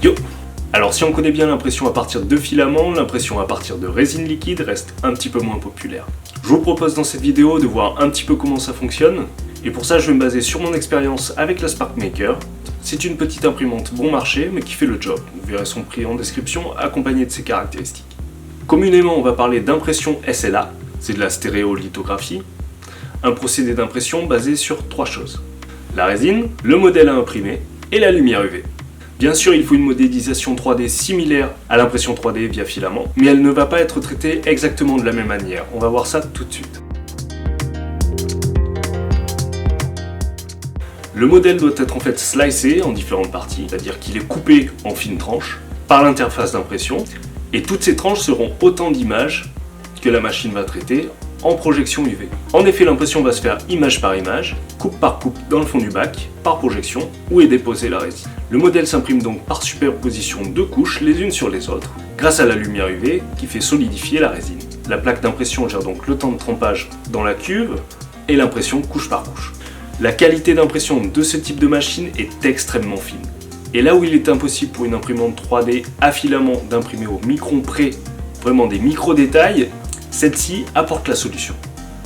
Yo! Alors si on connaît bien l'impression à partir de filaments, l'impression à partir de résine liquide reste un petit peu moins populaire. Je vous propose dans cette vidéo de voir un petit peu comment ça fonctionne, et pour ça je vais me baser sur mon expérience avec la SparkMaker. C'est une petite imprimante bon marché mais qui fait le job, vous verrez son prix en description accompagné de ses caractéristiques. Communément on va parler d'impression SLA, c'est de la stéréolithographie, un procédé d'impression basé sur trois choses. La résine, le modèle à imprimer et la lumière UV. Bien sûr, il faut une modélisation 3D similaire à l'impression 3D via filament, mais elle ne va pas être traitée exactement de la même manière. On va voir ça tout de suite. Le modèle doit être en fait slicé en différentes parties, c'est-à-dire qu'il est coupé en fines tranches par l'interface d'impression, et toutes ces tranches seront autant d'images que la machine va traiter en projection UV. En effet, l'impression va se faire image par image, coupe par coupe dans le fond du bac, par projection, où est déposée la résine. Le modèle s'imprime donc par superposition de couches les unes sur les autres, grâce à la lumière UV qui fait solidifier la résine. La plaque d'impression gère donc le temps de trempage dans la cuve et l'impression couche par couche. La qualité d'impression de ce type de machine est extrêmement fine. Et là où il est impossible pour une imprimante 3D à filament d'imprimer au micron près vraiment des micro-détails, celle-ci apporte la solution.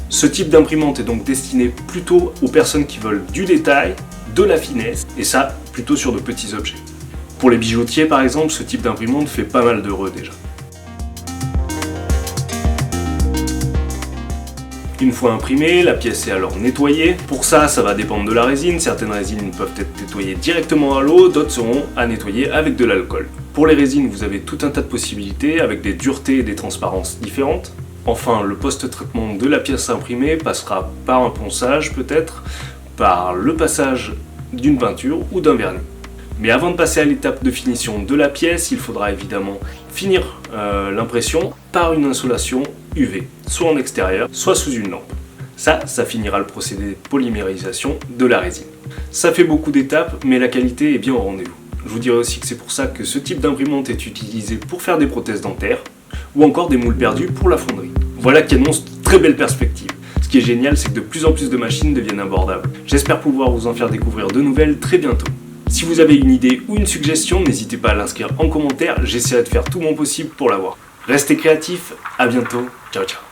Ce type d'imprimante est donc destiné plutôt aux personnes qui veulent du détail, de la finesse, et ça plutôt sur de petits objets. Pour les bijoutiers par exemple, ce type d'imprimante fait pas mal d'heureux déjà. Une fois imprimée, la pièce est alors nettoyée. Pour ça, ça va dépendre de la résine. Certaines résines peuvent être nettoyées directement à l'eau, d'autres seront à nettoyer avec de l'alcool. Pour les résines, vous avez tout un tas de possibilités avec des duretés et des transparences différentes. Enfin, le post-traitement de la pièce imprimée passera par un ponçage peut-être, par le passage d'une peinture ou d'un vernis. Mais avant de passer à l'étape de finition de la pièce, il faudra évidemment finir l'impression par une insolation UV, soit en extérieur, soit sous une lampe. Ça finira le procédé de polymérisation de la résine. Ça fait beaucoup d'étapes, mais la qualité est bien au rendez-vous. Je vous dirai aussi que c'est pour ça que ce type d'imprimante est utilisé pour faire des prothèses dentaires, ou encore des moules perdus pour la fonderie. Voilà qui annonce de très belles perspectives. Ce qui est génial, c'est que de plus en plus de machines deviennent abordables. J'espère pouvoir vous en faire découvrir de nouvelles très bientôt. Si vous avez une idée ou une suggestion, n'hésitez pas à l'inscrire en commentaire, j'essaierai de faire tout mon possible pour l'avoir. Restez créatifs, à bientôt, ciao ciao.